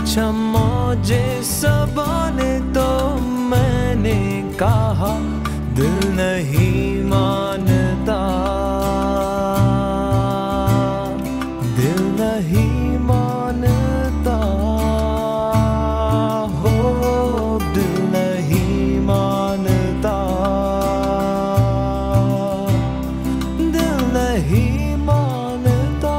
पूछा मुझे सबा ने तो मैंने कहा दिल नहीं मानता, दिल नहीं मानता, हो दिल नहीं मानता, दिल नहीं मानता।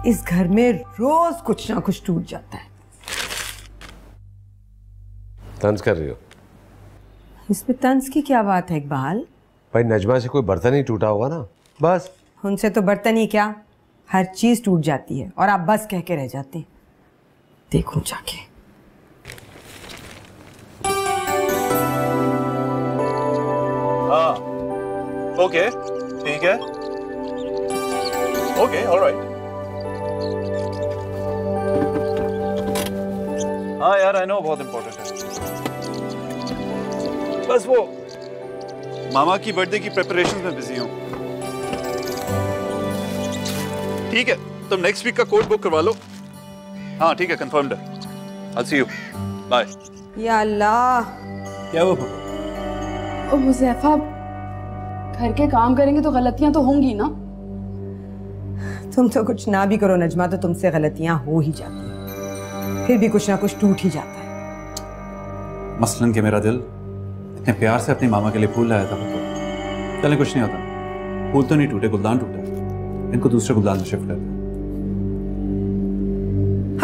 इस घर में रोज कुछ ना कुछ टूट जाता है। तंज कर रही हो? इसमें तंज की क्या बात है इकबाल? भाई नजमा से कोई बर्तन ही टूटा होगा ना, बस। उनसे तो बर्तन ही क्या, हर चीज टूट जाती है और आप बस कह के रह जाते हैं। देखो जाके। हाँ, ओके, ठीक है, ओके, ऑलराइट। हाँ यार, आई नो बहुत इंपॉर्टेंट है। बस वो मामा की बर्थडे की प्रिपरेशंस में बिजी हूँ। ठीक है, तुम नेक्स्ट वीक का कोट बुक करवा लो। हाँ ठीक है, कंफर्म्ड है। I'll see you. बाय। या अल्लाह, क्या हुआ? ओ हुज़ैफा, घर के काम करेंगे तो गलतियां तो होंगी ना। तुम तो कुछ ना भी करो नजमा, तो तुमसे गलतियां हो ही जाती हैं, फिर भी कुछ ना कुछ टूट ही जाता है। मसलन कि मेरा दिल इतने प्यार से अपनी मामा के लिए फूल लाया था, तो चले कुछ नहीं होता। फूल तो नहीं टूटे, गुलदान टूटा। इनको दूसरे गुलदान में शिफ्ट करते।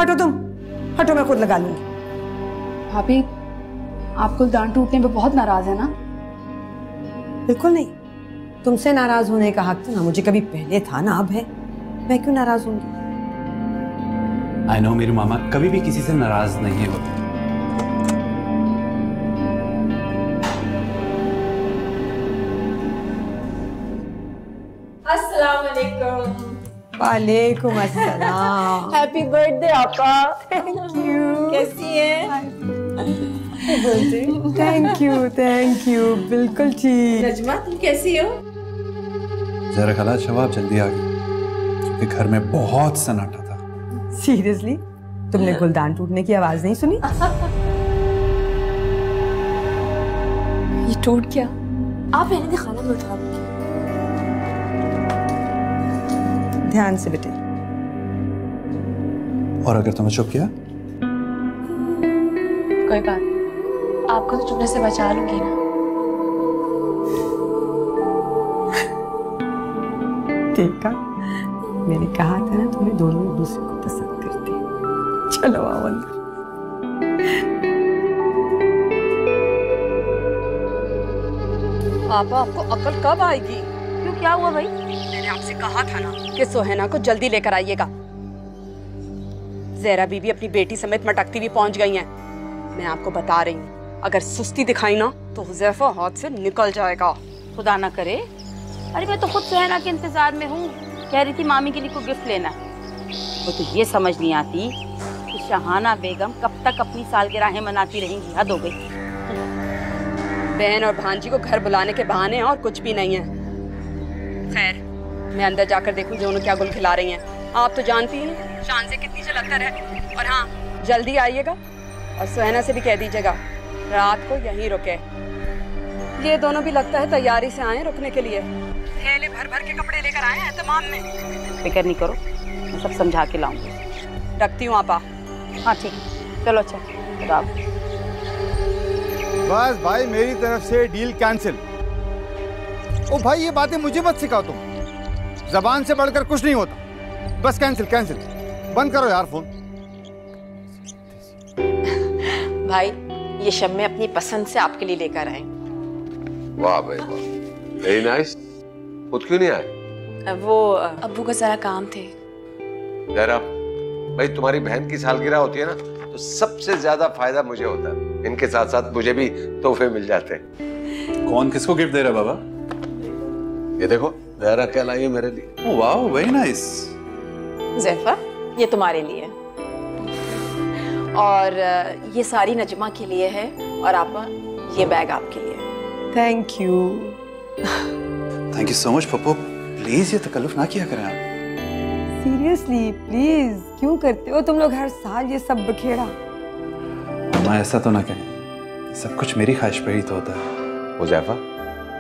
हटो तुम, हटो, मैं खुद लगा लूंगी। भाभी, आप गुलदान टूटने पे बहुत नाराज है ना? बिल्कुल नहीं, तुमसे नाराज होने का हक तो ना मुझे कभी पहले था ना अब है। मैं क्यों नाराज होंगी? आई नो, मेरी मामा कभी भी किसी से नाराज नहीं होती। अस्सलाम वालेकुम। वालेकुम अस्सलाम। हैप्पी बर्थडे आपा। Thank you. कैसी हैं? थैंक यू, बिल्कुल ठीक। नजमा, तुम कैसी हो? जरा खला जवाब जल्दी आ गई, क्योंकि घर में बहुत सन्नाटा था। सीरियसली, तुमने गुलदान टूटने की आवाज नहीं सुनी? ये टूट गया। आप रहने दे, खाना में उठा दूंगी। ध्यान से बेटे। और अगर तुम्हें चुप किया? कोई बात नहीं, आपको तो चुपने से बचा लूंगी ना। देखा, मैंने कहा था ना तुम्हें दोनों एक दूसरे को पसंद करते हैं। चलो आओ अंदर। पापा, आपको अकल कब आएगी? क्यों, क्या हुआ भाई? मैंने आपसे कहा था ना कि सोहेना को जल्दी लेकर आइएगा। ज़हरा बीबी अपनी बेटी समेत मटकती हुई पहुंच गई हैं। मैं आपको बता रही हूँ, अगर सुस्ती दिखाई ना तो हुज़ैफा हाथ से निकल जाएगा। खुदा ना करे। अरे मैं तो खुद सोहेना के इंतजार में हूँ। कह रही थी मामी के लिए कोई गिफ्ट लेना। वो तो ये समझ नहीं आती कि शहाना बेगम कब तक अपनी सालगिराहें मनाती रहेंगी। हद हो गई। बहन और भांजी को घर बुलाने के बहाने और कुछ भी नहीं है। खैर, मैं अंदर जाकर देखूं जो उन्हें क्या गुल खिला रही हैं। आप तो जानती हैं शान से कितनी जलतर है। और हाँ, जल्दी आइएगा, और सुहाना से भी कह दीजिएगा रात को यहीं रुके। ये दोनों भी लगता है तैयारी से आए रुकने के लिए। थैले भर भर के कपड़े लेकर आए हैं तमाम में। फिक्र नहीं करो, मैं सब समझा के लाऊंगी। रखती हूँ आपा। हाँ ठीक है, चलो अच्छा खुदा हाफिज़। बस भाई मेरी तरफ से डील कैंसिल। ओ भाई ये बातें मुझे मत सिखाओ तुम, जबान से बढ़कर कुछ नहीं होता। बस कैंसिल कैंसिल, बंद करो यार फोन। भाई ये शम्मे अपनी पसंद से आपके लिए लेकर आए। वाह भाई वाह, वेरी नाइस। खुद क्यों नहीं आए? वो अब्बू का जरा काम थे। जरा भाई, तुम्हारी बहन की सालगिरह होती है ना, तो सबसे ज्यादा फायदा मुझे होता है। इनके साथ साथ मुझे भी तोहफे मिल जाते हैं। कौन किसको गिफ्ट दे रहा है बाबा? ये देखो, जहरा क्या लाई है मेरे लिए। Oh wow, very nice. Zaifa ये तुम्हारे लिए और ये सारी नजमा के लिए है और आपा ये बैग आपके लिए। Thank you. Thank you so much Pappu. Please ये तकल्लुफ ना किया करें आप। सीरियसली प्लीज, क्यों करते हो तुम लोग हर साल ये सब बखेड़ा? अम्मा ऐसा तो ना कहें, सब कुछ मेरी ख्वाहिश पे ही तो होता है। हुज़ैफा,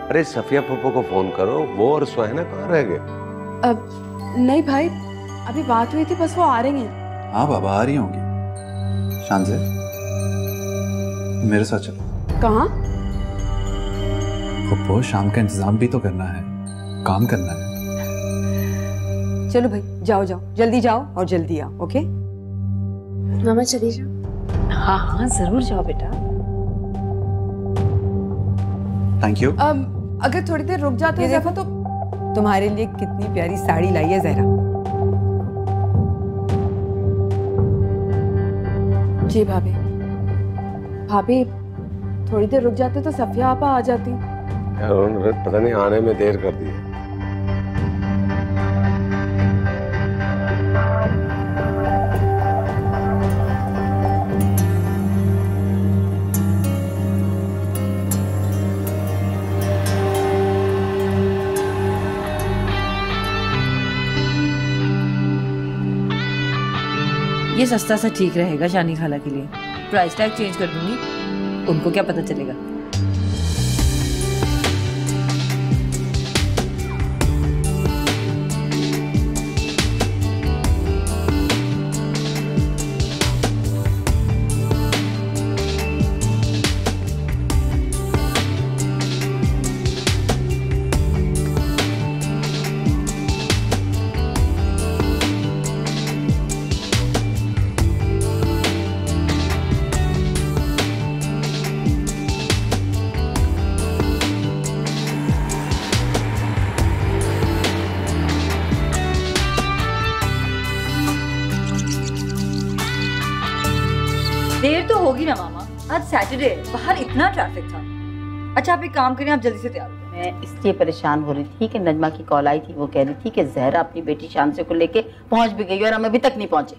अरे सफिया पप्पू को फोन करो, वो और सुहाना कहाँ रह गए? अब नहीं भाई, अभी बात हुई थी, बस वो आ रही हैं। हाँ बाबा आ रही होंगी। शानज़े मेरे साथ चलो। कहाँ? पप्पू शाम का इंतजाम भी तो करना है, काम करना है। चलो भाई जाओ जाओ, जल्दी जाओ और जल्दी आओ। ओके मामा चली जाओ। हाँ हाँ जरूर जाओ बेटा। Thank you. अगर थोड़ी देर रुक जाते हैं ज़ैफ़ा तो। तुम्हारे लिए कितनी प्यारी साड़ी लाई है जहरा। जी भाभी। भाभी थोड़ी देर रुक जाते तो सफिया आपा आ जाती। यार उन्होंने पता नहीं आने में देर कर दी है। ये सस्ता सा ठीक रहेगा शानी खाला के लिए। प्राइस टैग चेंज कर दूंगी, उनको क्या पता चलेगा। देर तो होगी ना मामा, आज सैटरडे, बाहर इतना ट्रैफिक था। अच्छा आप एक काम करें, आप जल्दी से तैयार हो। मैं इसलिए परेशान हो रही थी कि नजमा की कॉल आई थी, वो कह रही थी कि जहरा अपनी बेटी शानज़े को लेके पहुंच भी गई और हम अभी तक नहीं पहुंचे।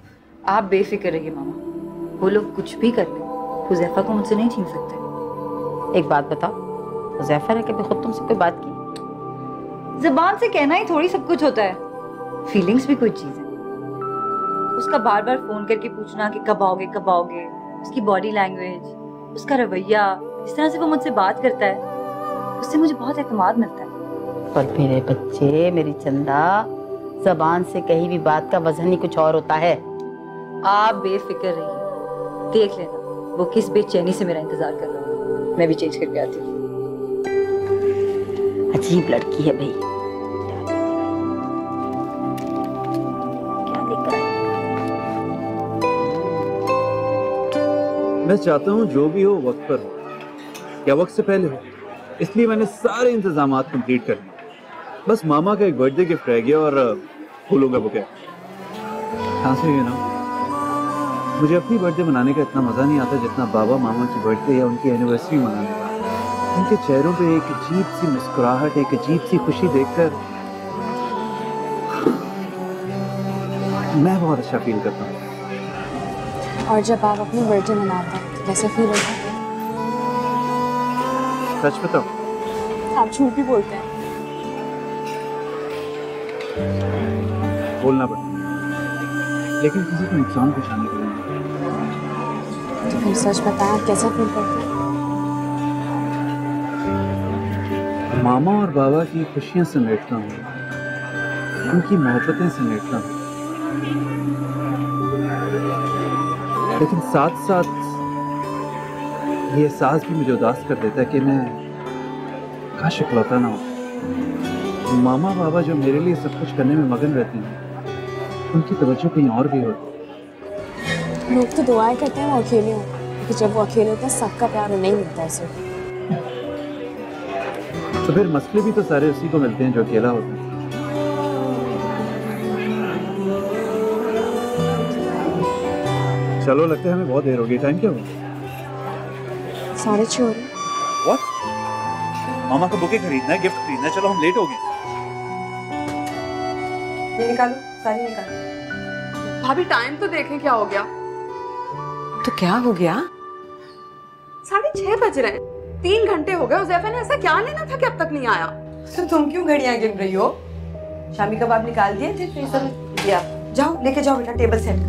आप बेफिक्र रहिए मामा, वो लोग कुछ भी कर ले, हुज़ैफा को मुझसे नहीं छीन सकते। एक बात बताओ, हुज़ैफा ने कभी खुद तुमसे कोई बात की? जबान से कहना ही थोड़ी सब कुछ होता है, फीलिंग्स भी कोई चीज है। उसका बार बार फोन करके पूछना कि कब आओगे कब आओगे, उसकी बॉडी लैंग्वेज, उसका रवैया, जिस तरह से वो मुझसे बात करता है, उससे मुझे बहुत एतमाद मिलता है। पर मेरे बच्चे, मेरी चंदा, जबान से कहीं भी बात का वजन ही कुछ और होता है। आप बेफिक्र रहिए, देख लेना वो किस बेचैनी से मेरा इंतजार कर रहा है। मैं भी चेंज करके आती हूँ। अजीब लड़की है भाई। क्या लेकर आई? मैं चाहता हूँ जो भी हो वक्त पर हो, या वक्त से पहले हो, इसलिए मैंने सारे इंतजाम कंप्लीट कर लिए। बस मामा का एक बर्थडे गिफ्ट रह गया और फूलों का बुके। कहाँ से ये ना, मुझे अपनी बर्थडे मनाने का इतना मज़ा नहीं आता जितना बाबा मामा की बर्थडे या उनकी एनिवर्सरी मनाने का। उनके चेहरों पे एक अजीब सी मुस्कुराहट, एक अजीब सी खुशी देखकर मैं बहुत अच्छा फील करता हूँ। और जब आप अपनी बर्थडे मनाते हैं तो कैसे फील होता है? सच बताओ, आप झूठ भी बोलते हैं। बोलना पड़ता, लेकिन किसी को नुकसान पहुंचाने के लिए। तो तो फिर सच बताएं, आप कैसा फील करते हैं? मामा और बाबा की खुशियां समेटता हूँ, उनकी मोहब्बतें समेटता हूँ, लेकिन साथ साथ ये एहसास भी मुझे उदास कर देता है कि मैं काश इकलौता ना हूँ। मामा बाबा जो मेरे लिए सब कुछ करने में मगन रहते हैं, उनकी तवज्जो कहीं और भी होती। लोग तो दुआएं करते हैं वो अकेले हों, क्योंकि जब वो अकेले होते हैं सबका प्यार उन्हें ही मिलता है सिर्फ। तो फिर मसले भी तो सारे उसी को मिलते हैं जो अकेला होता है। चलो, लगता है हमें बहुत देर हो गई। टाइम क्या हुआ? 6:30 हो रहे। What? मामा को बुके खरीदना है, गिफ्ट खरीदना है। चलो, हम लेट हो गए। ये निकालो, सारी निकालो। भाभी टाइम तो देखें, क्या हो गया? तो क्या हो गया? 6:30 बज रहे हैं। 3 घंटे हो गए। हुज़ैफा ने ऐसा क्या लेना था कि अब तक नहीं आया? तो तुम क्यों घड़ियां गिन रही हो? शामी कबाब निकाल दिए थे फ्रीजर में। दिया, जाओ लेके जाओ बेटा, टेबल सेट।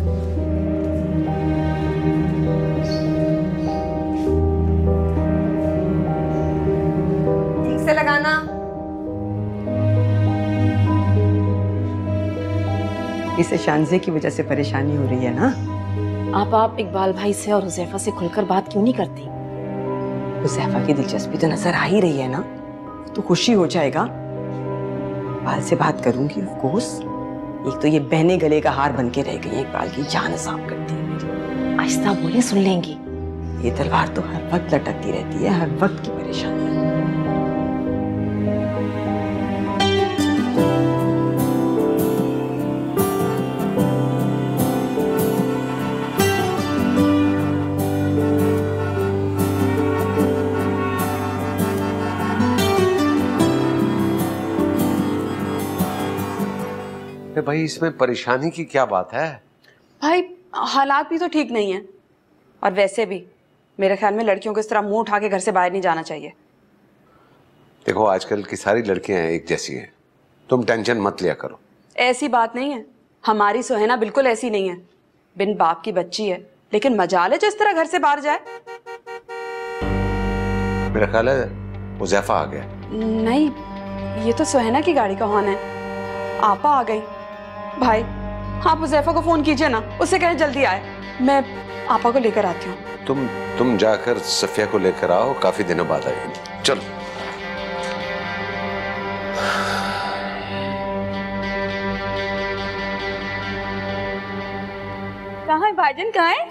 ठीक से लगाना। इसे शानजे की वजह से परेशानी हो रही है ना? आप इकबाल भाई से और हुज़ैफा से खुलकर बात क्यों नहीं करती? हुज़ैफा की दिलचस्पी तो नजर आ ही रही है ना, तो खुशी हो जाएगा। इकबाल से बात करूंगी ऑफ कोर्स। एक तो ये बहने गले का हार बन के रह गई है, इकबाल की जान साफ करती है मेरी। आहिस्ता बोले, सुन लेंगी। ये तलवार तो हर वक्त लटकती रहती है, हर वक्त की परेशानी। भाई, इसमें परेशानी की क्या बात है? भाई हालात भी तो ठीक नहीं है, और वैसे भी मेरे ख्याल में लड़कियों को इस तरह मुंह उठा के घर से बाहर नहीं जाना चाहिए। देखो, आजकल की सारी लड़कियां एक जैसी हैं, तुम टेंशन मत लिया करो। ऐसी बात नहीं है, हमारी सुहैना बिल्कुल ऐसी नहीं है। बिन बाप की बच्ची है, लेकिन मजाल है जिस तरह घर से बाहर जाए। मेरा ख्याल है हुज़ैफा आ गया। नहीं, ये तो सुहैना की गाड़ी का हॉर्न है। आपा आ गई। भाई, आप हुज़ैफा को फोन कीजिए ना, उससे कहें जल्दी आए। मैं आपा को लेकर आती हूँ। तुम जाकर सफिया को लेकर आओ, काफी दिनों बाद आएगी। चलो। कहाँ है भाईजान, कहाँ है?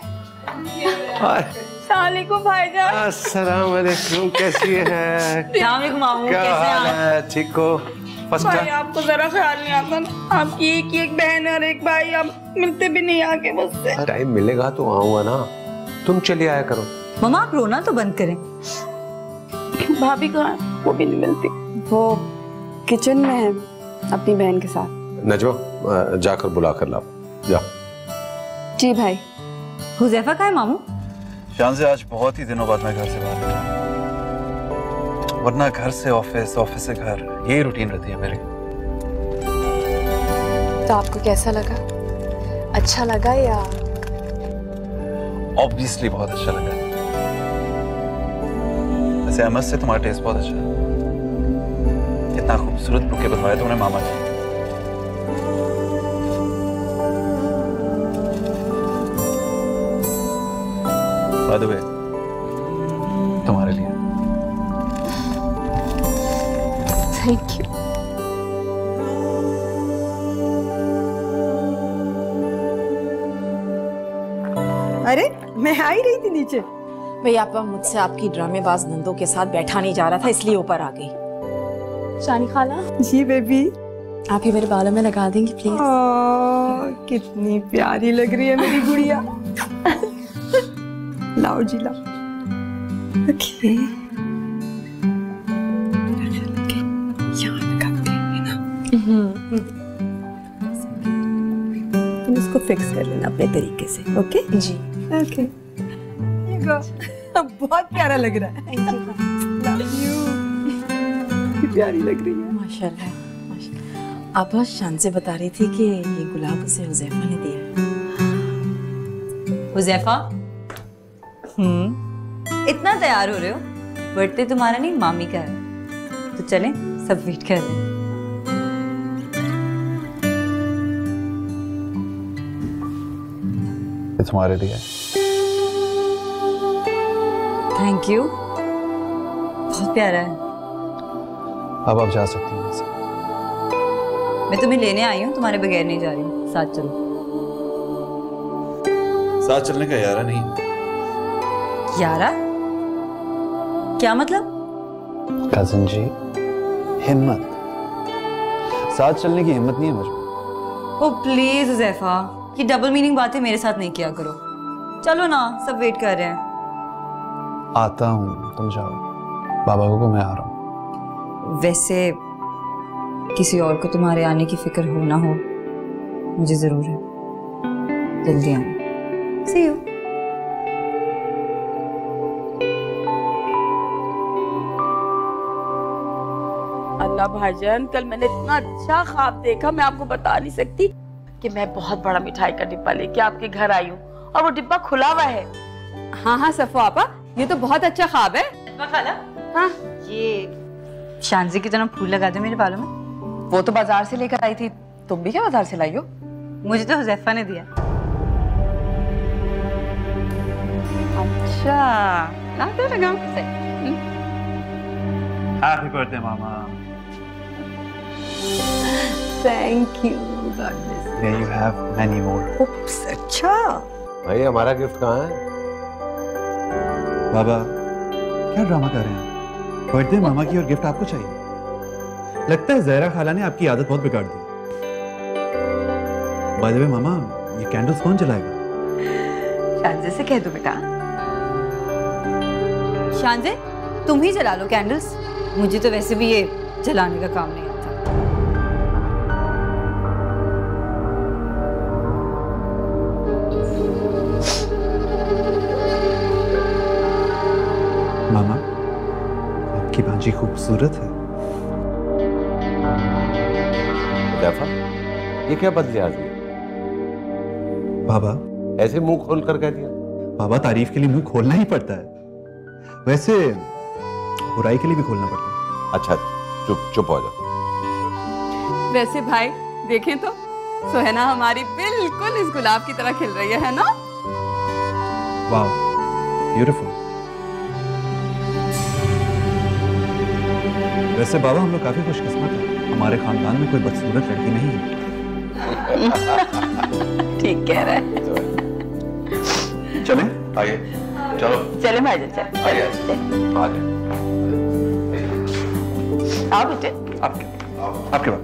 सलामुअलैकुम भाईजान। अस्सलाम वालेकुम, कैसी है? सलामुअलैकुम मामू, क्या कैसे हाल हैं है? ठीक हो? भाई, आपको जरा ख्याल नहीं आता ना, आपकी एक बहन और एक भाई, आप मिलते भी नहीं आके मुझसे। टाइम मिलेगा तो आऊंगा ना, तुम चलिए आया करो। मम्मा, आप रोना तो बंद करें। भाभी कहाँ है? वो भी नहीं मिलती। वो किचन में है अपनी बहन के साथ। नजमा, जाकर बुला कर लाओ, जाओ। जी भाई। हुज़ैफा कहाँ है मामू? शान से आज बहुत ही दिनों बाद मैं घर से बाहर निकला, वरना घर से ऑफिस, ऑफिस से घर, यही रूटीन रहती है मेरी। तो आपको कैसा लगा? अच्छा लगा या? ऑब्वियसली बहुत अच्छा लगा। वैसे अहमद से तुम्हारा टेस्ट बहुत अच्छा है। कितना खूबसूरत बुके बनवाए तुमने मामा जी। बाय द वे, तुम्हारे लिए। Thank you. अरे, मैं आ ही रही थी नीचे। भैया, आपा मुझसे आपकी ड्रामेबाज नंदों के साथ बैठा नहीं जा रहा था, इसलिए ऊपर आ गई। शानी खाला। जी बेबी। आप ही मेरे बालों में लगा देंगी प्लीज? कितनी प्यारी लग रही है मेरी गुड़िया। लाओ जी, लाओ। ओके। तुम इसको फिक्स कर लेना अपने तरीके से, ओके? जी। ओके। बहुत प्यारा लग रहा है। Love you। प्यारी लग रही है। माशाल्लाह, माशाल्लाह। आप शान से बता रही थी कि ये गुलाब उसे हुज़ैफा ने दिया। हुज़ैफा, इतना तैयार हो रहे हो? बर्थडे तुम्हारा नहीं, मामी का है। तो चलें, सब वेट कर रहे हैं। ये तुम्हारे लिए। थैंक यू, बहुत प्यारा है। अब आप जा सकती हैं। मैं तुम्हें लेने आई हूँ, तुम्हारे बगैर नहीं जा रही हूँ। साथ चलो। साथ चलने का यारा नहीं। यारा? क्या मतलब? कजिन जी, हिम्मत। साथ चलने की हिम्मत नहीं है मुझे। ओ प्लीज हुज़ैफा, ये डबल मीनिंग बातें मेरे साथ नहीं किया करो। चलो ना, सब वेट कर रहे हैं। आता हूँ, तुम जाओ। बाबा को मैं आ रहा हूँ। वैसे किसी और को तुम्हारे आने की फिक्र हो ना हो, मुझे जरूर है। जल्दी आना। See you. अल्लाह भाईजान, कल मैंने इतना अच्छा ख्वाब देखा, मैं आपको बता नहीं सकती कि मैं बहुत बड़ा मिठाई का डिब्बा लेके आपके घर आई हूँ और वो डिब्बा खुला हुआ है। हाँ हाँ सफो आपा, ये तो बहुत अच्छा ख्वाब है। खाला, हाँ ये शानजी की तरह फूल लगा दो मेरे बालों में। वो तो बाजार से लेकर आई थी, तुम भी क्या बाजार से लाई हो? मुझे तो हुज़ैफा ने दिया। अच्छा, ना तो लगा। Happy birthday mama. Thank you. Here you have many more. उप्स, अच्छा। भाई हमारा गिफ्ट कहाँ है? बाबा क्या ड्रामा कर रहे हैं? बर्थडे मामा की और गिफ्ट आपको चाहिए? लगता है ज़हरा खाला ने आपकी आदत बहुत बिगाड़ दी। बाय द वे मामा, ये कैंडल्स कौन जलाएगा? शानजे से कह दो बेटा। शानजे, तुम ही जला लो कैंडल्स। मुझे तो वैसे भी ये जलाने का काम नहीं आता। मामा, आपकी भांजी खूबसूरत है। हुज़ैफा, ये क्या बदलियाज़ है? बाबा, ऐसे मुंह खोल कर कह दिया? बाबा, तारीफ के लिए मुंह खोलना ही पड़ता है। वैसे बुराई के लिए भी खोलना पड़ता है। अच्छा, चुप हो जाओ। वैसे भाई देखें तो सुहैना हमारी बिल्कुल इस गुलाब की तरह खिल रही है ना? वाह, ब्यूटीफुल। वैसे बाबा, हम लोग काफी खुशकिस्मत हैं। हमारे खानदान में कोई बदसूरत लड़की नहीं है। ठीक कह रहा है। चलें? आइए, चलो। चले भाईजान, चले। आइए, आइए। आओ बेटे। आपके बाद।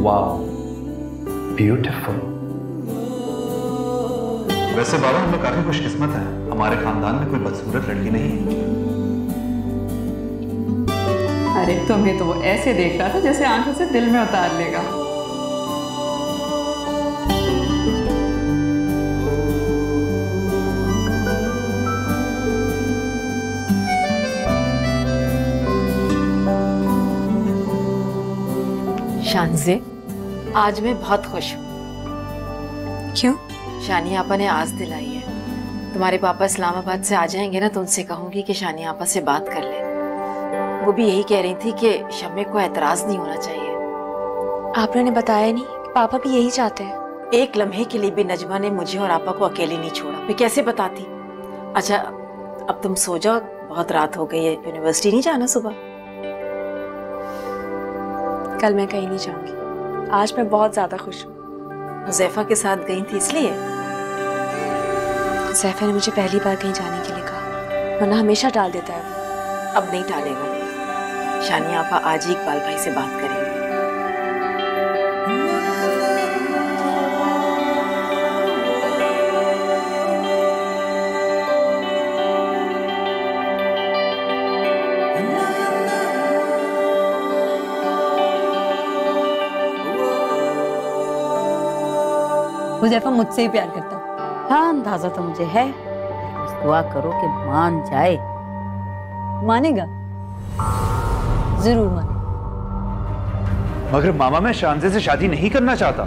Wow, beautiful. वैसे बाबा, हम लोग काफी खुशकिस्मत हैं। हमारे खानदान में कोई बदसूरत लड़की नहीं है। अरे तुम्हें तो वो ऐसे देख रहा था जैसे आंखों से दिल में उतार लेगा। शानजे, आज मैं बहुत खुश हूँ। क्यों? शानी आपा ने आस दिलाई है। तुम्हारे पापा इस्लामाबाद से आ जाएंगे ना, तो उनसे कहूंगी कि शानी आपा से बात कर ले। वो भी यही कह रही थी कि शम्मे को एतराज नहीं होना चाहिए। आपने ने बताया नहीं कि पापा भी यही चाहते हैं? एक लम्हे के लिए भी नजमा ने मुझे और आपा को अकेले नहीं छोड़ा। मैं कैसे बताती। अच्छा, अब तुम सो जाओ, बहुत रात हो गई है। यूनिवर्सिटी नहीं जाना सुबह? कल मैं कहीं नहीं जाऊंगी। आज मैं बहुत ज्यादा खुश हूँ। हुज़ैफा के साथ गई थी इसलिए? हुज़ैफा ने मुझे पहली बार कहीं जाने के लिए कहा। वरना हमेशा टाल देता है वो। अब नहीं टालेगा। शानी आपा आज ही इकबाल भाई से बात करेंगे। हुज़ैफा मुझसे ही प्यार करता है। हाँ, अंदाजा तो मुझे है। बस दुआ करो कि मान जाए। मानेगा, जरूर मानेगा। मगर मामा मैं शांजे से शादी नहीं करना चाहता।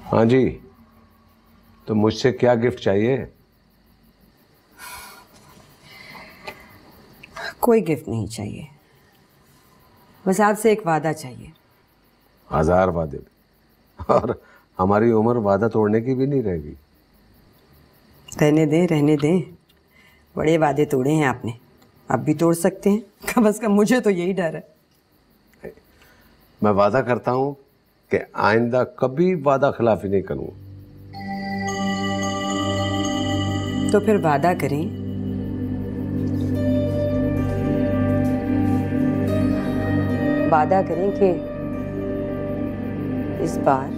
हाँ जी, तो मुझसे क्या गिफ्ट चाहिए? कोई गिफ्ट नहीं चाहिए, बस आपसे एक वादा चाहिए। 1000 वादे, और हमारी उम्र वादा तोड़ने की भी नहीं रहेगी। रहने दें, रहने दें। बड़े वादे तोड़े हैं आपने, अब भी तोड़ सकते हैं। कम से कम मुझे तो यही डर है। मैं वादा करता हूँ कि आइंदा कभी वादा खिलाफी नहीं करूँगा। तो फिर वादा करें, वादा करें कि इस बार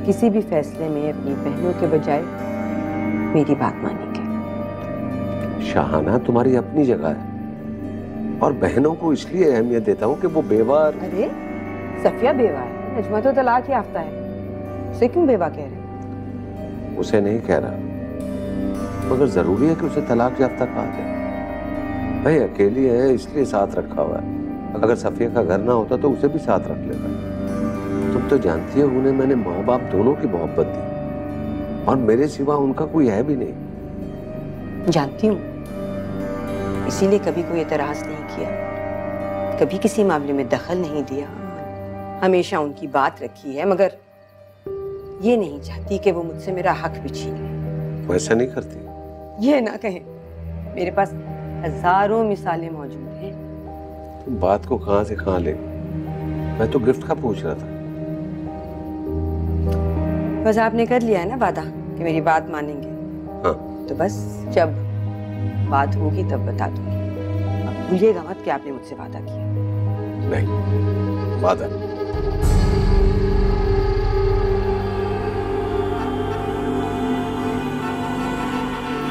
किसी भी फैसले में अपनी बहनों के बजाय मेरी बात मानेंगे। शाहाना तुम्हारी अपनी जगह है, और बहनों को इसलिए अहमियत देता हूँ कि वो बेवा। अरे सफिया बेवा है, नजमा तो तलाक याफ्ता है, उसे क्यों बेवा कह रहे? उसे नहीं कह रहा, मगर जरूरी है कि उसे तलाक याफ्ता कहा जाए। भाई अकेली है इसलिए साथ रखा हुआ है, अगर सफिया का घर ना होता तो उसे भी साथ रख लेता। तुम तो जानती हो उन्हें मैंने माँ बाप दोनों की मोहब्बत दी, और मेरे सिवा उनका कोई है भी नहीं। जानती हूँ, इसीलिए कभी कोई एतराज नहीं किया, कभी किसी मामले में दखल नहीं दिया, हमेशा उनकी बात रखी है, मगर ये नहीं चाहती कि वो मुझसे मेरा हक भी छीन ले। वो ऐसा नहीं करती। ये ना कहें, मेरे पास हजारों मिसालें मौजूद हैं। तुम बात को कहां से कहां ले, मैं तो गिफ्ट का पूछ रहा था। बस आपने कर लिया है ना वादा कि मेरी बात मानेंगे। हाँ। तो बस जब बात होगी तब बता दूंगी। अब भूलिएगा मत कि आपने मुझसे वादा किया। नहीं, वादा।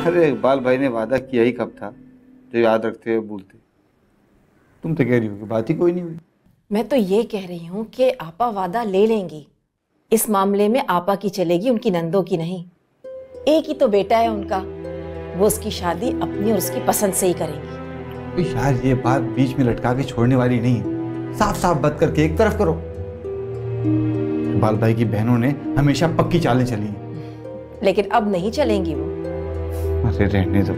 अरे इकबाल भाई ने वादा किया ही कब था जो याद रखते हुए भूलते? तुम तो कह रही हो कि बात ही कोई नहीं हुई। मैं तो ये कह रही हूँ कि आपा वादा ले लेंगी। इस मामले में आपा की चलेगी, उनकी नंदों की नहीं। एक ही तो बेटा है उनका, वो उसकी शादी अपनी और उसकी पसंद से ही करेंगी। तो यार ये बात बीच में लटका के छोड़ने वाली नहीं है, साफ साफ बात करके एक तरफ करो। इकबाल भाई की बहनों ने हमेशा पक्की चालें चली हैं, लेकिन अब नहीं चलेंगी वो। अरे रहने दो।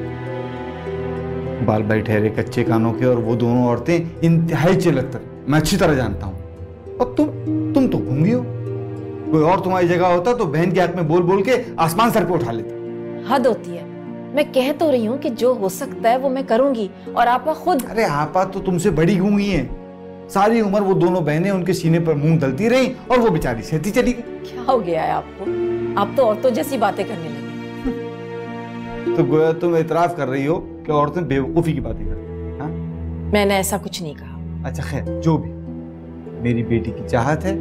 इकबाल भाई ठहरे कच्चे कानों के, और वो दोनों औरतें इंतहाई चिलतर, मैं अच्छी तरह जानता हूँ। और तुम तो गूंगी हो। कोई और तुम्हारी जगह होता तो बहन के हाथ में बोल बोल के आसमान सर पे उठा लेता। हद होती है। मैं कह तो रही हूँ कि जो हो सकता है वो मैं करूंगी, और आपा खुद। अरे आपा तो तुमसे बड़ी गूंगी है। सारी उम्र वो दोनों बहनें उनके सीने पर मुंह दलती रही, और वो बेचारी सहती चली गई। क्या हो गया है आपको? आप तो औरतों जैसी बातें करने लगे। तो गोया तुम एतराफ कर रही हो कि औरतें बेवकूफी की बातें करती हैं। हाँ? मैंने ऐसा कुछ नहीं कहा। अच्छा खैर, जो भी, मेरी बेटी की चाहत है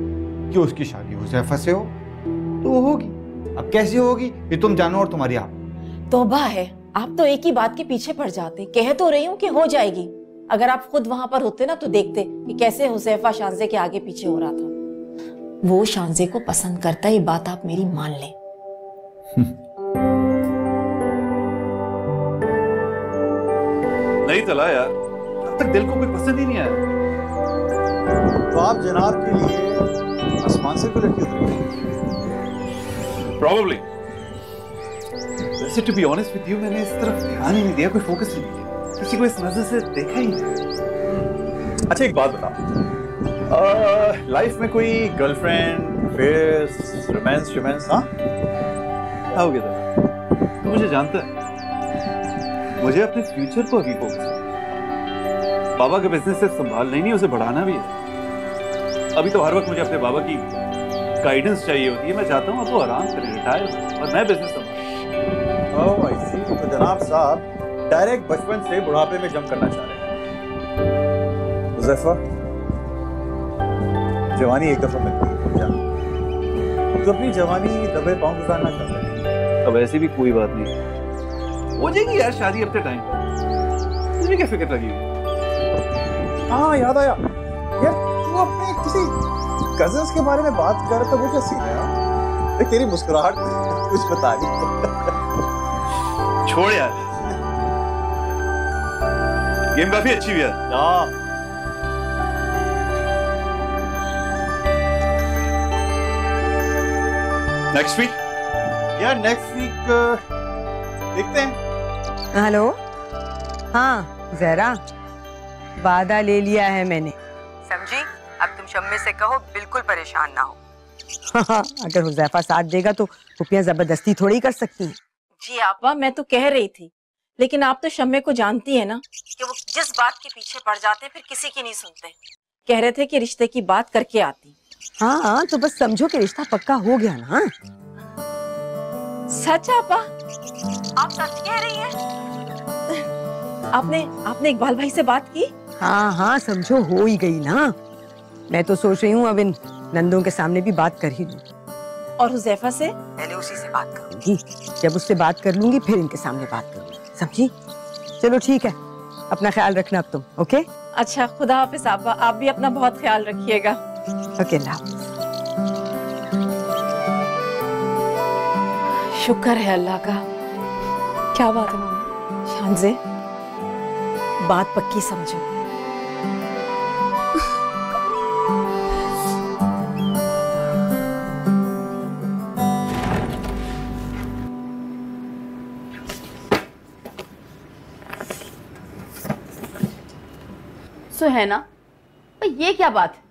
कि उसकी शादी हुज़ैफा से हो, तो वो होगी। अब कैसी होगी ये तुम जानो और तुम्हारी आप। तौबा है, आप तो एक ही बात के पीछे पड़ जाते। कह तो रही हूँ कि हो जाएगी। अगर आप खुद वहां पर होते ना तो देखते कि कैसे हुज़ैफा शांजे के आगे पीछे हो रहा था। वो शांजे को पसंद करता है, ये बात आप मेरी मान लें। नहीं तला यार, अब तक दिल को कोई पसंद ही नहीं आया। तो आप जनाब के लिए आसमान से कोई लड़की उतरी? Probably. वैसे to be honest with you, मैंने इस तरफ ध्यान ही नहीं दिया, कोई फोकस नहीं किया, किसी को इस नजर से देखा ही नहीं। अच्छा एक बात बता, लाइफ में कोई गर्लफ्रेंड, अफेयर्स, रोमांस, हाँ? क्या हो गया था? तू मुझे जानता है, मुझे अपने फ्यूचर को अभी फोकस है। बाबा के बिजनेस से संभालना ही नहीं, उसे बढ़ाना भी है। अभी तो हर वक्त मुझे अपने बाबा की गाइडेंस चाहिए होती है। मैं चाहता हूँ अब वो आराम करें, रिटायर, और मैं बिजनेस संभालूं। ओह आई सी। तो जनाब साहब डायरेक्ट बचपन से बुढ़ापे में जंप करना चाह रहे हैं। हुज़ैफा, जवानी एक दफा मिलती है क्या? तो अपनी जवानी दबे पांव गुजारना चाहता है। अब ऐसी भी कोई बात नहीं, हो जाएगी यार शादी अपने टाइम। तुझे क्या फिक्र लगी? हाँ याद आया यार, तू अपने किसी कजन्स के बारे में बात कर तो वो क्या सीन है यार? तेरी मुस्कुराहट कुछ बता रही। छोड़ यार, गेम काफी अच्छी हुई है। नेक्स्ट वीक यार, नेक्स्ट वीक देखते हैं। हेलो, हाँ जहरा, वादा ले लिया है मैंने, समझी? अब तुम शम्मे से कहो बिल्कुल परेशान ना हो। अगर हुज़ैफा साथ देगा तो पुपियां जबरदस्ती थोड़ी ही कर सकती हैं। जी आपा, मैं तो कह रही थी, लेकिन आप तो शम्मे को जानती है ना कि वो जिस बात के पीछे पड़ जाते फिर किसी की नहीं सुनते। कह रहे थे कि रिश्ते की बात करके आती। हाँ तो बस समझो कि रिश्ता पक्का हो गया ना। सच आपा? आप सच कह रही हैं? आपने इकबाल भाई से बात की? हाँ हाँ, समझो हो ही गई ना। मैं तो सोच रही हूँ अब इन नंदों के सामने भी बात कर ही लूं। और हुज़ैफा से? पहले उसी से बात करूंगी, जब उससे बात कर लूंगी फिर इनके सामने बात करूंगी, समझी? चलो ठीक है, अपना ख्याल रखना अब तुम। ओके? अच्छा, खुदा हाफिज आपा, आप भी अपना बहुत ख्याल रखिएगा। ओके, अल्लाह हाफिज। शुक्र है अल्लाह का। क्या बात है मामा? शानज़े, बात पक्की समझो। सुहैना, ये क्या बात है?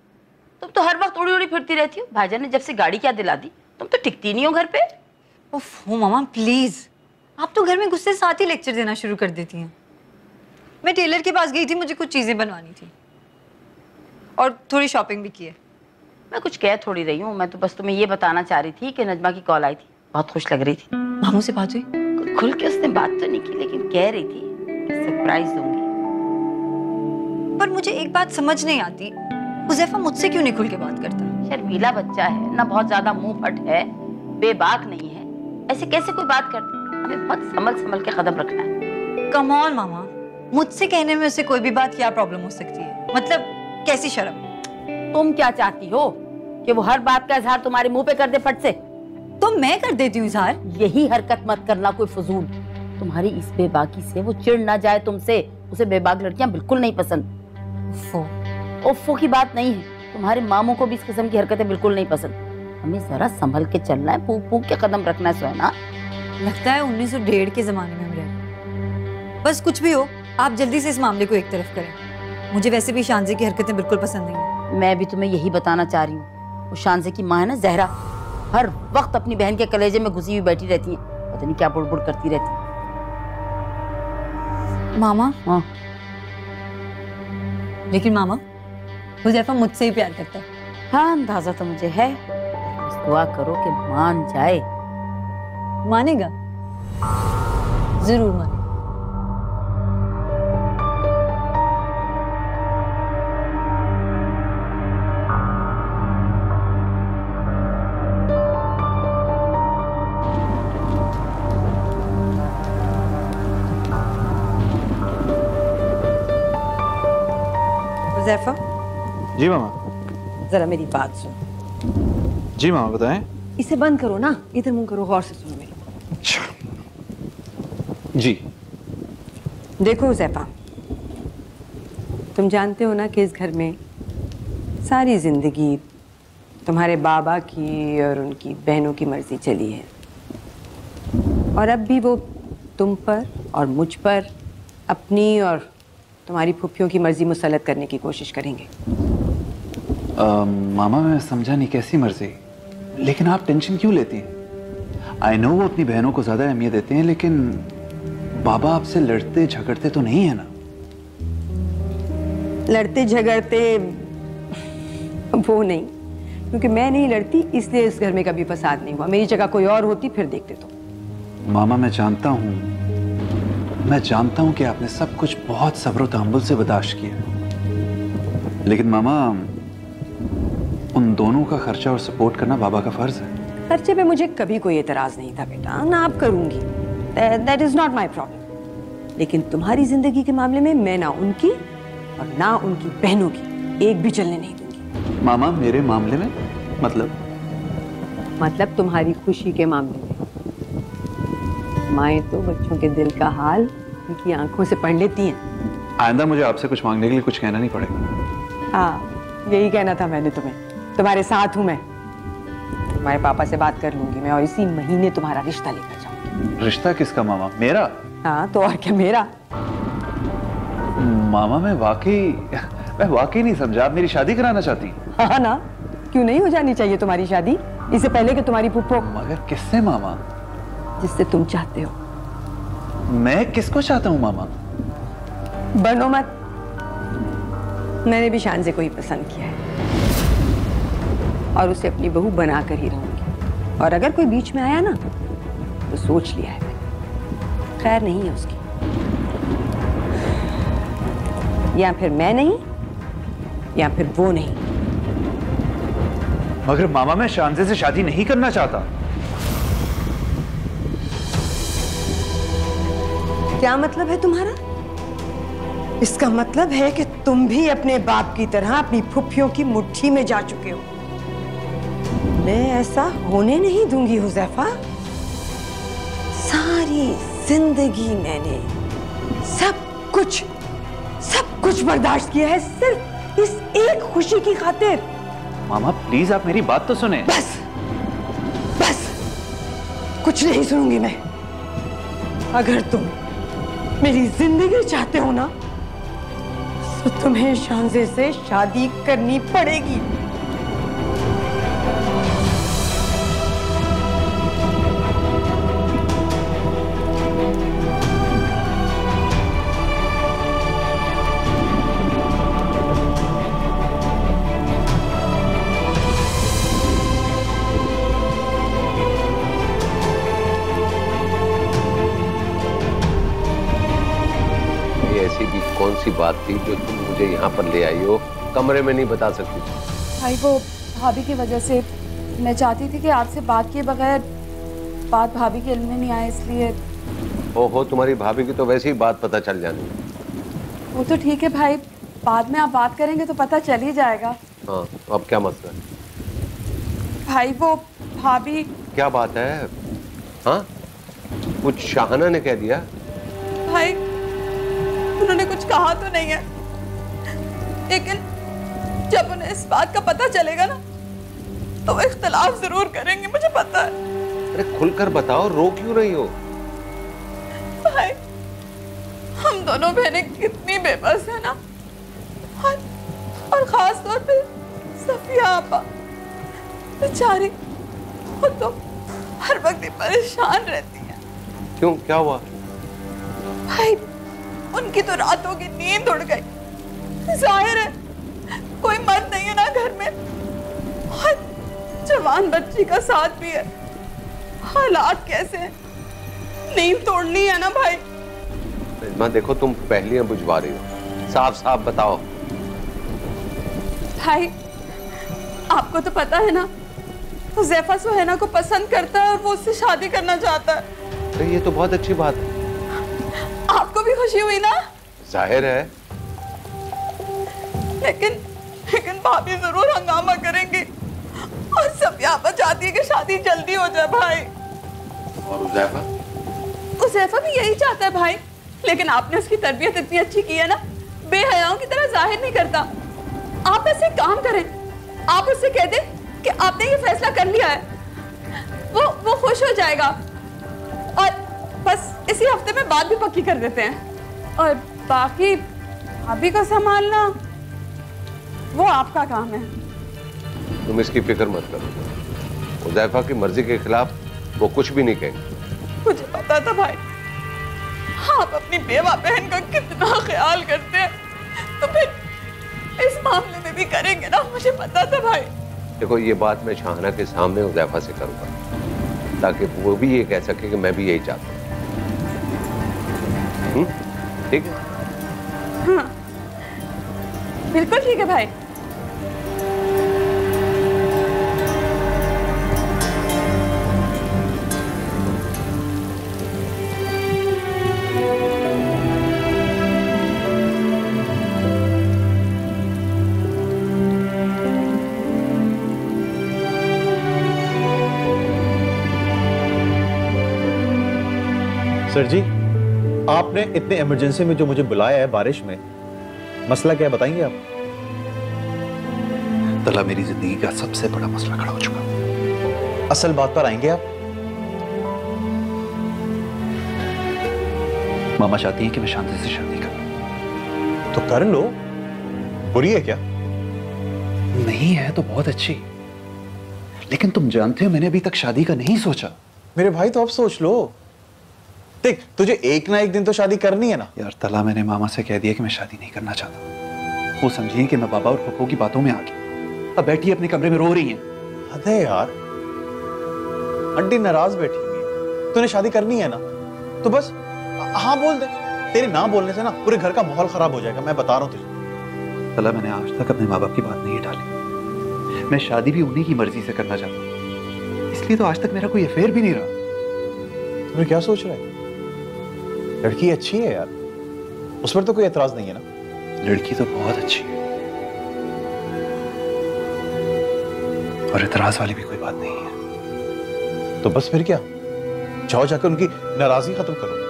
तुम तो हर वक्त उड़ी उड़ी फिरती रहती हो। भाईजान ने जब से गाड़ी क्या दिला दी, तुम तो टिकती नहीं हो घर पे। ओह मामा प्लीज, आप तो घर में गुस्से से साथ ही लेक्चर देना शुरू कर देती हैं। मैं टेलर के पास गई थी, मुझे कुछ चीजें बनवानी थी और थोड़ी शॉपिंग भी की है। मैं कुछ कह थोड़ी रही हूँ, मैं तो बस तुम्हें ये बताना चाह रही थी कि नजमा की कॉल आई थी, बहुत खुश लग रही थी। मामू से बात हुई? खुल के उसने बात तो नहीं की, लेकिन कह रही थी कि सरप्राइज दूंगी। पर मुझे एक बात समझ नहीं आती, हुज़ैफा मुझसे क्यों नहीं खुल के बात करता? शर्मीला बच्चा है ना, बहुत ज्यादा मुंह फट है, बेबाक नहीं है, ऐसे कैसे कोई बात करती? हमें बहुत संभल संभल के कदम रखना है। कम ऑन मामा, मुझसे कहने में उसे कोई भी बात क्या प्रॉब्लम हो सकती है? मतलब कैसी शर्म? तुम क्या चाहती हो कि वो हर बात का इजहार तुम्हारे मुंह पे कर दे फट से? तो मैं कर देती हूँ इजहार। यही हरकत मत करना कोई फजूल। तुम्हारी इस बेबाकी से वो चिढ़ ना जाए तुमसे। उसे बेबाक लड़कियां बिल्कुल नहीं पसंद। ओफो की बात नहीं है, तुम्हारे मामू को भी इस किस्म की हरकतें बिल्कुल नहीं पसंद। हमें जरा संभल के चलना है, फूक फूक के कदम रखना है सुहैना। लगता है 1901 के जमाने में हम रह। बस कुछ भी हो, आप जल्दी से इस मामले को एक तरफ करें। मुझे वैसे भी शानज़े की हरकतें बिल्कुल पसंद नहीं है। मैं भी तुम्हें यही बताना चाह रही हूँ। वो शानज़े की माँ है ना ज़हरा, हर वक्त अपनी बहन के कलेजे में घुसी हुई बैठी रहती है, पता नहीं क्या बुड़बुड़ करती रहती है। मामा? हाँ। लेकिन मामा, हुज़ैफा मुझसे ही प्यार करता है। हाँ, अंदाजा तो मुझे है। बस दुआ करो कि मान जाए। मानेगा? जरूर मानेगा। हुज़ैफा, जी मामा। जरा मेरी बात सुन। जी मामा बताएं। इसे बंद करो ना, इधर मुंह करो, गौर से सुनो मेरी। जी। देखो हुज़ैफा, तुम जानते हो ना कि इस घर में सारी जिंदगी तुम्हारे बाबा की और उनकी बहनों की मर्जी चली है, और अब भी वो तुम पर और मुझ पर अपनी और तुम्हारी फुफ्फियों की मर्जी मुसल्लत करने की कोशिश करेंगे। मामा मैं समझा नहीं, कैसी मर्जी? लेकिन आप टेंशन क्यों लेती हैं? आई नो वो अपनी बहनों को ज्यादा अहमियत देते हैं, लेकिन बाबा आपसे लड़ते झगड़ते तो नहीं है ना? लड़ते झगड़ते वो नहीं, क्योंकि मैं नहीं लड़ती इसलिए इस घर में कभी फसाद नहीं हुआ। मेरी जगह कोई और होती फिर देखते तो। मामा मैं जानता हूँ कि आपने सब कुछ बहुत सब्र और तहम्मुल से बर्दाश्त किया, लेकिन मामा उन दोनों का खर्चा और सपोर्ट करना बाबा का फर्ज है। खर्चे पे मुझे कभी कोई एतराज नहीं था बेटा, ना आप करूंगी, that is not my problem. लेकिन तुम्हारी जिंदगी के मामले में मैं ना उनकी और ना उनकी बहनों की एक भी चलने नहीं दूंगी। मामा मेरे मामले में मतलब तुम्हारी खुशी के मामले में। माएँ तो बच्चों के दिल का हाल उनकी आंखों से पढ़ लेती हैं। आइंदा मुझे आपसे कुछ मांगने के लिए कुछ कहना नहीं पड़ेगा। हाँ, यही कहना था मैंने तुम्हें। तुम्हारे साथ हूँ मैं, तुम्हारे पापा से बात कर लूंगी मैं और इसी महीने तुम्हारा रिश्ता लेकर जाऊंगी। रिश्ता किसका मामा? मेरा? हाँ तो और क्या, मेरा। मामा मैं वाकई नहीं समझा, आप मेरी शादी कराना चाहती? हाँ ना, क्यों नहीं हो जानी चाहिए तुम्हारी शादी, इससे पहले कि तुम्हारी पुप्पो। मगर किससे मामा? जिससे तुम चाहते हो। मैं किसको चाहता हूँ मामा? बनो मत, मैंने भी शान से कोई पसंद किया है और उसे अपनी बहू बना कर ही रहूंगी। और अगर कोई बीच में आया ना तो सोच लिया है, खैर नहीं है उसकी। या फिर मैं नहीं या फिर वो नहीं। मगर मामा मैं शानजे से शादी नहीं करना चाहता। क्या मतलब है तुम्हारा? इसका मतलब है कि तुम भी अपने बाप की तरह अपनी फुफ्फियों की मुट्ठी में जा चुके हो। मैं ऐसा होने नहीं दूंगी हुज़ैफा। सारी जिंदगी मैंने सब कुछ बर्दाश्त किया है सिर्फ इस एक खुशी की खातिर। मामा प्लीज आप मेरी बात तो सुने। बस कुछ नहीं सुनूंगी मैं। अगर तुम मेरी जिंदगी चाहते हो ना तो तुम्हें शानजे से शादी करनी पड़ेगी। कौन सी बात थी जो तुम मुझे यहाँ पर ले आई हो, कमरे में नहीं बता सकती? भाई वो भाभी की वजह से मैं चाहती थी कि आपसे बात किए बगैर बात भाभी के इल्म में नहीं आए, इसलिए। ओहो, तुम्हारी भाभी की तो वैसे ही बात पता चल जानी। वो तो ठीक है भाई, बाद में आप बात करेंगे तो पता चल ही जाएगा। हाँ, अब क्या मसला है? भाई वो भाभी। क्या बात है? हाँ, कुछ शाहाना ने कह दिया? भाई उन्होंने कुछ कहा तो नहीं है, लेकिन जब उन्हें इस बात का पता चलेगा ना तो वो इख्तिलाफ जरूर करेंगे, मुझे पता है। अरे खुलकर बताओ, रो क्यों रही हो? भाई हम दोनों बहनें कितनी बेबस है ना, और खास तौर पे सफिया आपा बेचारी, वो तो हर वक्त परेशान रहती है। क्यों, क्या हुआ? भाई उनकी तो रातों की नींद उड़ गई। जाहिर है कोई मर्द नहीं है ना घर में, और जवान बच्ची का साथ भी है। हालात कैसे हैं, नींद तोड़नी है ना भाई। रिजमा देखो, तुम पहलियां बुझवा रही हो, साफ साफ बताओ। भाई आपको तो पता है ना, हुज़ैफा सुहैना को पसंद करता है और वो उससे शादी करना चाहता है। अरे ये तो बहुत अच्छी बात है। आपको भी खुशी हुई ना? जाहिर है। लेकिन भाभी जरूर हंगामा करेंगे और सफिया चाहती है कि शादी जल्दी हो जाए भाई। और हुज़ैफा? हुज़ैफा भी यही चाहता है भाई, लेकिन आपने उसकी तरबियत इतनी अच्छी की है ना, बेहयाओं की तरह जाहिर नहीं करता। आप ऐसे काम करें, आप उससे कह दें कि आपने ये फैसला कर लिया है, वो खुश हो जाएगा और बस इसी हफ्ते में बात भी पक्की कर देते हैं। और बाकी भाभी को संभालना वो आपका काम है। तुम इसकी फिक्र मत करो, हुज़ैफा की मर्जी के खिलाफ वो कुछ भी नहीं कहेंगे। मुझे पता था भाई, आप अपनी बेवा बहन का कितना ख्याल करते हैं, तो इस मामले में भी करेंगे ना, मुझे पता था भाई। देखो ये बात मैं शाहना के सामने हुज़ैफा से करूंगा, ताकि वो भी ये कह सके कि मैं भी यही चाहता हूँ। ठीक है? हाँ, बिल्कुल ठीक है भाई। सर जी, आपने इतने इमरजेंसी में जो मुझे बुलाया है बारिश में, मसला क्या है बताएंगे आप? तला, मेरी जिंदगी का सबसे बड़ा मसला खड़ा हो चुका। असल बात पर आएंगे आप? मामा चाहती हैं कि मैं शांति से शादी करूं। तो कर लो, बुरी है क्या? नहीं है तो बहुत अच्छी, लेकिन तुम जानते हो मैंने अभी तक शादी का नहीं सोचा। मेरे भाई तो अब सोच लो। देख, तुझे एक ना एक दिन तो शादी करनी है ना। यार तला, मैंने मामा से कह दिया कि मैं शादी नहीं करना चाहता। वो समझिए कि मैं बाबा और पप्पू की बातों में आ गया। अब बैठी अपने कमरे में रो रही हैं। अरे यार, आंटी नाराज बैठी हुई है, तूने शादी करनी है ना, तो बस हाँ बोल दे। तेरे ना बोलने से ना पूरे घर का माहौल खराब हो जाएगा, मैं बता रहा हूँ तुझे। तला, मैंने आज तक अपने माँ बाप की बात नहीं टाली। मैं शादी भी उन्हीं की मर्जी से करना चाहता हूँ, इसलिए तो आज तक मेरा कोई अफेयर भी नहीं रहा। तुम्हें क्या सोच रहा है? लड़की अच्छी है यार, उस पर तो कोई एतराज नहीं है ना? लड़की तो बहुत अच्छी है और एतराज वाली भी कोई बात नहीं है। तो बस फिर क्या, जाओ जाकर उनकी नाराजगी खत्म करो।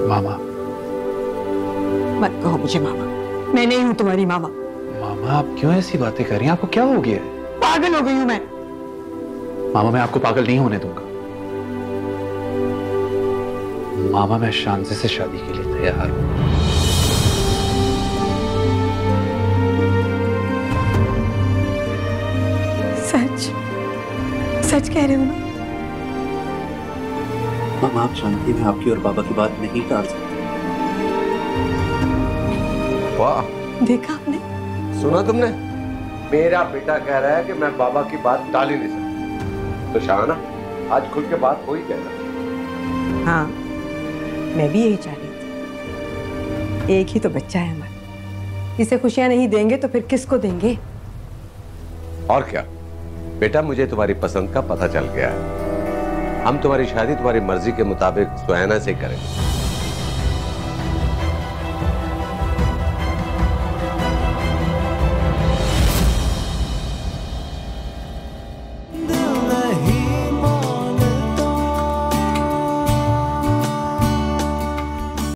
मामा। मत कहो मुझे मामा, मैं नहीं हूं तुम्हारी मामा। मामा, आप क्यों ऐसी बातें कर रही हैं? आपको क्या हो गया है? पागल हो गई हूं मैं। मामा, मैं आपको पागल नहीं होने दूंगा। मामा, मैं शांति से शादी के लिए तैयार हूं। सच सच कह रहे हो ना? मामा, आप शांति में आपकी और बाबा की बात नहीं टाल सकते। वाह, देखा आपने? सुना तुमने? मेरा बेटा कह रहा है कि मैं बाबा की बात टाल ही नहीं सकता। तो शाहना, आज खुल के बात हो ही कहना। हाँ, मैं भी यही चाह रही थी। एक ही तो बच्चा है हमारा, इसे खुशियां नहीं देंगे तो फिर किसको देंगे? और क्या बेटा, मुझे तुम्हारी पसंद का पता चल गया है। हम तुम्हारी शादी तुम्हारी मर्जी के मुताबिक सुहाना से करें।